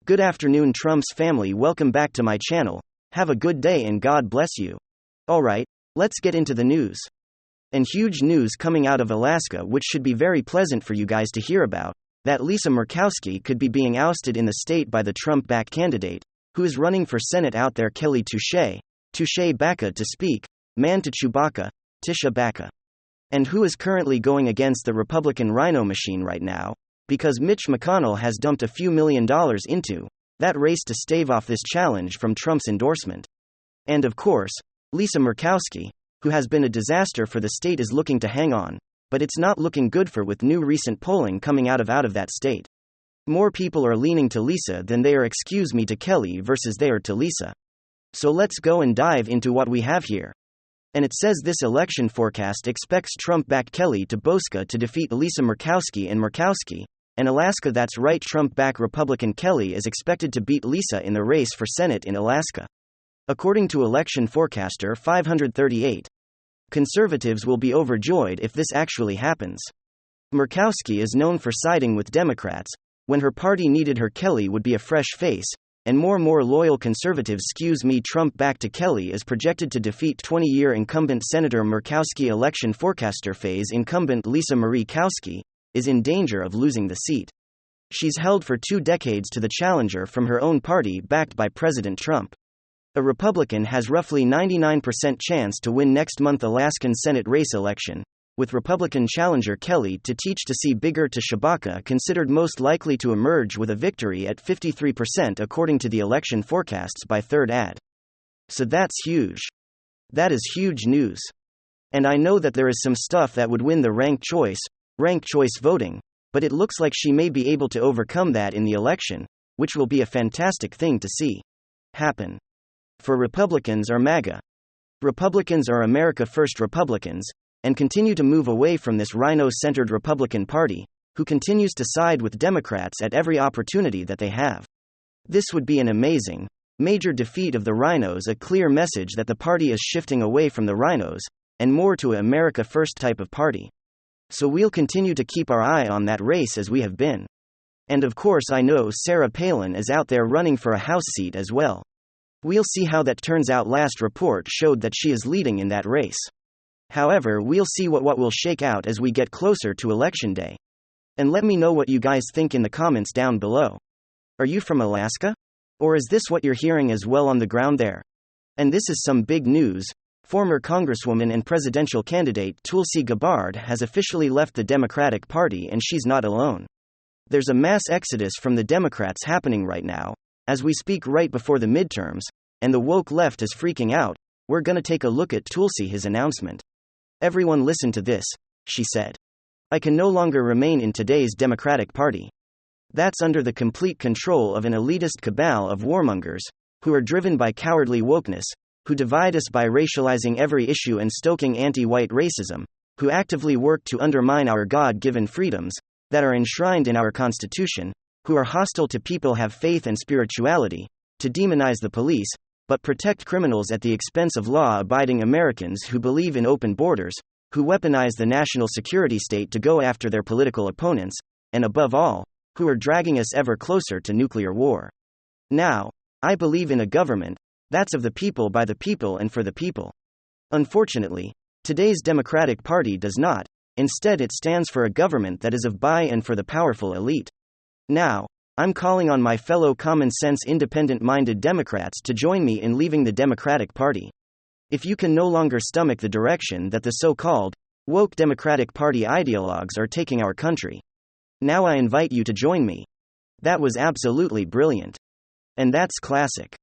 Good afternoon, Trump's family. Welcome back to my channel. Have a good day and God bless you. Alright, let's get into the news. And huge news coming out of Alaska, which should be very pleasant for you guys to hear about, that Lisa Murkowski could be being ousted in the state by the Trump-backed candidate, who is running for Senate out there, Kelly Touche Baka to speak, man to Chewbacca, Tisha Baka. And who is currently going against the Republican Rhino machine right now, because Mitch McConnell has dumped a few $1 million into that race to stave off this challenge from Trump's endorsement. And of course, Lisa Murkowski, who has been a disaster for the state, is looking to hang on, but it's not looking good for with new recent polling coming out of that state. More people are leaning to Lisa than they are to Kelly versus they are to Lisa. So let's go and dive into what we have here. And it says this election forecast expects Trump-backed Kelly Tobosca to defeat Lisa Murkowski and Alaska. That's right, Trump-backed Republican Kelly is expected to beat Lisa in the race for Senate in Alaska. According to election forecaster 538, conservatives will be overjoyed if this actually happens. Murkowski is known for siding with Democrats. When her party needed her, Kelly would be a fresh face, and more loyal conservatives. Trump-backed to Kelly is projected to defeat 20-year incumbent Senator Murkowski. Election forecaster phase incumbent Lisa Murkowski is in danger of losing the seat. She's held for 2 decades to the challenger from her own party backed by President Trump. A Republican has roughly 99% chance to win next month's Alaskan Senate race election, with Republican challenger Kelly Bigger to Chewbacca considered most likely to emerge with a victory at 53% according to the election forecasts by Third Ad. So that's huge. That is huge news. And I know that there is some stuff that would win the ranked choice voting, but it looks like she may be able to overcome that in the election, which will be a fantastic thing to see happen. For Republicans are MAGA. Republicans are America First Republicans, and continue to move away from this rhino-centered Republican Party, who continues to side with Democrats at every opportunity that they have. This would be an amazing, major defeat of the rhinos, a clear message that the party is shifting away from the rhinos, and more to an America First type of party. So we'll continue to keep our eye on that race as we have been. And of course I know Sarah Palin is out there running for a House seat as well. We'll see how that turns out. Last report showed that she is leading in that race. However, we'll see what will shake out as we get closer to Election Day. And let me know what you guys think in the comments down below. Are you from Alaska? Or is this what you're hearing as well on the ground there? And this is some big news. Former Congresswoman and presidential candidate Tulsi Gabbard has officially left the Democratic Party, and she's not alone. There's a mass exodus from the Democrats happening right now, as we speak, right before the midterms, and the woke left is freaking out. We're gonna take a look at Tulsi's announcement. Everyone listen to this, she said. I can no longer remain in today's Democratic Party. That's under the complete control of an elitist cabal of warmongers, who are driven by cowardly wokeness, who divide us by racializing every issue and stoking anti-white racism, who actively work to undermine our God-given freedoms that are enshrined in our Constitution, who are hostile to people have faith and spirituality, to demonize the police, but protect criminals at the expense of law-abiding Americans who believe in open borders, who weaponize the national security state to go after their political opponents, and above all, who are dragging us ever closer to nuclear war. Now, I believe in a government that's of the people, by the people, and for the people. Unfortunately, today's Democratic Party does not. Instead, it stands for a government that is of, by, and for the powerful elite. Now, I'm calling on my fellow common-sense, independent-minded Democrats to join me in leaving the Democratic Party. If you can no longer stomach the direction that the so-called woke Democratic Party ideologues are taking our country, now I invite you to join me. That was absolutely brilliant. And that's classic.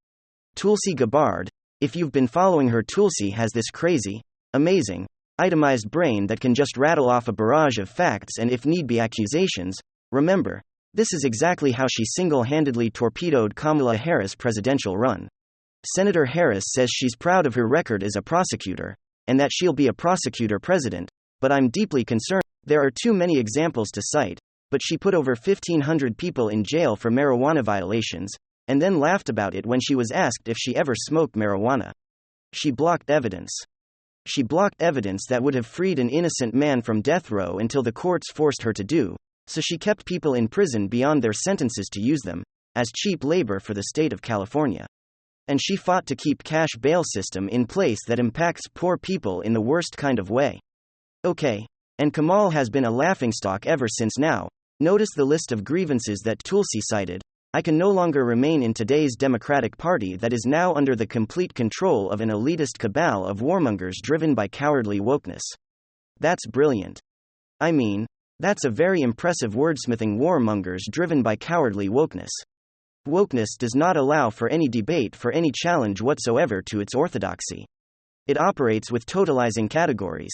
Tulsi Gabbard, if you've been following her, Tulsi has this crazy, amazing, itemized brain that can just rattle off a barrage of facts and, if need be, accusations. Remember, this is exactly how she single-handedly torpedoed Kamala Harris' presidential run. Senator Harris says she's proud of her record as a prosecutor, and that she'll be a prosecutor president, but I'm deeply concerned. There are too many examples to cite, but she put over 1,500 people in jail for marijuana violations, and then laughed about it when she was asked if she ever smoked marijuana. She blocked evidence. She blocked evidence that would have freed an innocent man from death row until the courts forced her to do, so she kept people in prison beyond their sentences to use them. as cheap labor for the state of California. And she fought to keep cash bail system in place that impacts poor people in the worst kind of way. Okay. And Kamal has been a laughingstock ever since now. Notice the list of grievances that Tulsi cited. I can no longer remain in today's Democratic Party that is now under the complete control of an elitist cabal of warmongers driven by cowardly wokeness. That's brilliant. I mean, that's a very impressive wordsmithing, warmongers driven by cowardly wokeness. Wokeness does not allow for any debate, for any challenge whatsoever to its orthodoxy. It operates with totalizing categories.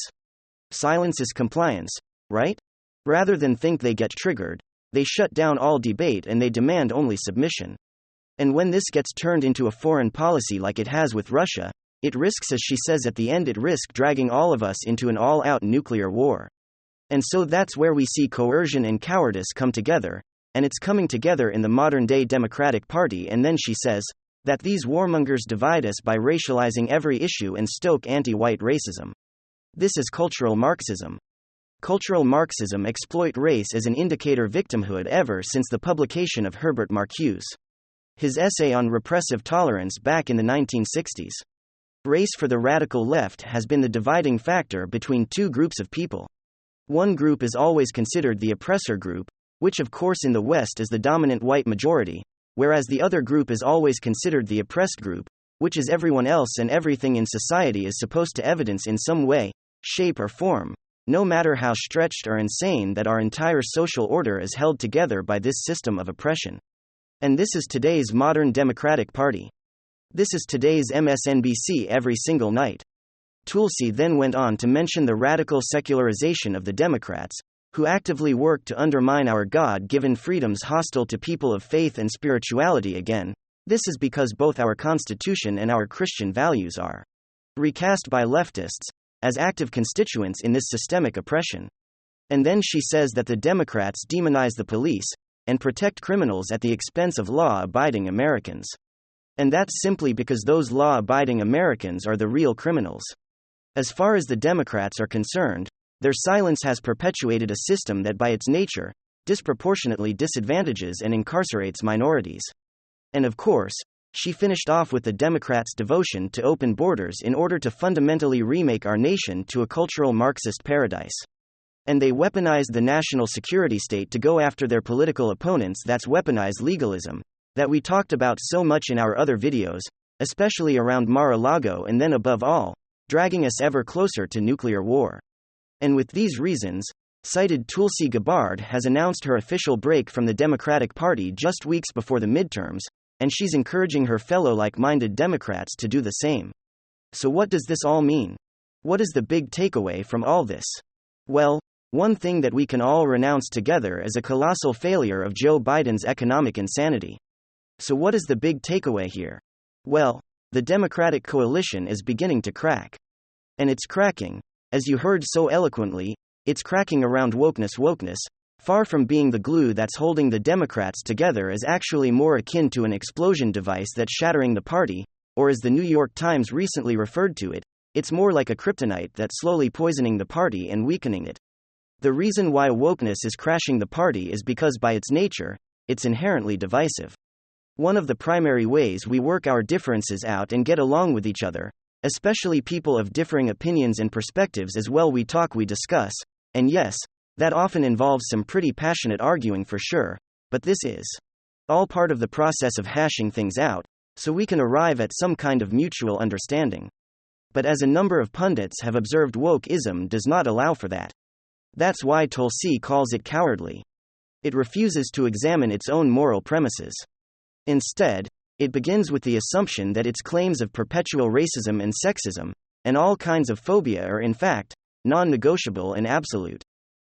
Silence is compliance, right? Rather than think they get triggered, they shut down all debate and they demand only submission. And when this gets turned into a foreign policy like it has with Russia, it risks, as she says at the end, it risks dragging all of us into an all-out nuclear war. And so that's where we see coercion and cowardice come together, and it's coming together in the modern-day Democratic Party. And then she says that these warmongers divide us by racializing every issue and stoke anti-white racism. This is cultural Marxism. Cultural Marxism exploit race as an indicator victimhood ever since the publication of Herbert Marcuse. His essay on repressive tolerance back in the 1960s. Race for the radical left has been the dividing factor between two groups of people. One group is always considered the oppressor group, which of course in the West is the dominant white majority, whereas the other group is always considered the oppressed group, which is everyone else and everything in society is supposed to evidence in some way, shape or form, no matter how stretched or insane, that our entire social order is held together by this system of oppression. And this is today's modern Democratic Party. This is today's MSNBC every single night. Tulsi then went on to mention the radical secularization of the Democrats, who actively work to undermine our God-given freedoms hostile to people of faith and spirituality. Again, this is because both our Constitution and our Christian values are recast by leftists as active constituents in this systemic oppression. And then she says that the Democrats demonize the police and protect criminals at the expense of law-abiding Americans. And that's simply because those law-abiding Americans are the real criminals. As far as the Democrats are concerned, their silence has perpetuated a system that by its nature, disproportionately disadvantages and incarcerates minorities. And of course, she finished off with the Democrats' devotion to open borders in order to fundamentally remake our nation to a cultural Marxist paradise. And they weaponized the national security state to go after their political opponents. That's weaponized legalism, that we talked about so much in our other videos, especially around Mar-a-Lago, and then above all, dragging us ever closer to nuclear war. And with these reasons, cited Tulsi Gabbard has announced her official break from the Democratic Party just weeks before the midterms, and she's encouraging her fellow like-minded Democrats to do the same. So what does this all mean? What is the big takeaway from all this? Well, one thing that we can all renounce together is a colossal failure of Joe Biden's economic insanity. So what is the big takeaway here? Well, the Democratic coalition is beginning to crack. And it's cracking, as you heard so eloquently, it's cracking around wokeness, far from being the glue that's holding the Democrats together, is actually more akin to an explosion device that's shattering the party, or as the New York Times recently referred to it, it's more like a kryptonite that's slowly poisoning the party and weakening it. The reason why wokeness is crashing the party is because by its nature, it's inherently divisive. One of the primary ways we work our differences out and get along with each other, especially people of differing opinions and perspectives, as well, we talk, we discuss, and yes, that often involves some pretty passionate arguing for sure, but this is all part of the process of hashing things out, so we can arrive at some kind of mutual understanding. But as a number of pundits have observed, wokeism does not allow for that. That's why Tulsi calls it cowardly. It refuses to examine its own moral premises. Instead, it begins with the assumption that its claims of perpetual racism and sexism, and all kinds of phobia, are in fact non-negotiable and absolute.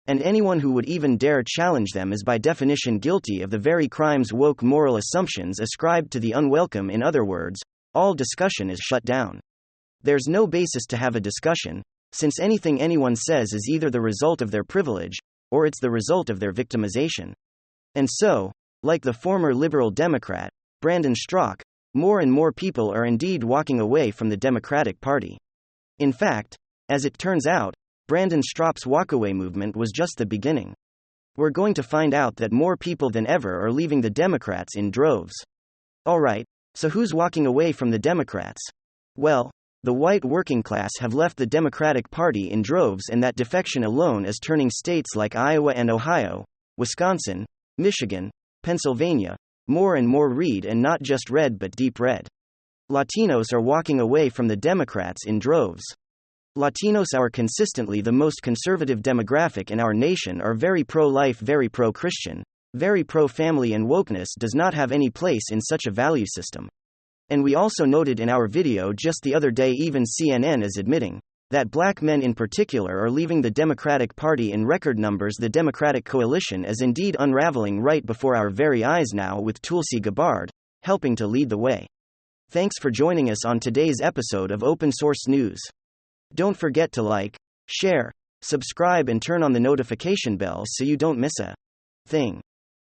And anyone who would even dare challenge them is by definition guilty of the very crimes woke moral assumptions ascribed to the unwelcome. In other words, all discussion is shut down. There's no basis to have a discussion, since anything anyone says is either the result of their privilege, or it's the result of their victimization. And so, like the former liberal Democrat, Brandon Straka, more and more people are indeed walking away from the Democratic Party. In fact, as it turns out, Brandon Straka's walkaway movement was just the beginning. we're going to find out that more people than ever are leaving the Democrats in droves. Alright, so who's walking away from the Democrats? Well, the white working class have left the Democratic Party in droves, and that defection alone is turning states like Iowa and Ohio, Wisconsin, Michigan, Pennsylvania, more and more red, and not just red but deep red. Latinos are walking away from the Democrats in droves. Latinos, are consistently the most conservative demographic in our nation, are very pro-life, very pro-Christian, very pro-family, and wokeness does not have any place in such a value system. And we also noted in our video just the other day, even CNN is admitting that black men in particular are leaving the Democratic Party in record numbers. The Democratic coalition is indeed unraveling right before our very eyes now, with Tulsi Gabbard helping to lead the way. Thanks for joining us on today's episode of Open Source News. Don't forget to like, share, subscribe, and turn on the notification bell so you don't miss a thing.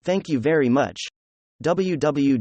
Thank you very much. www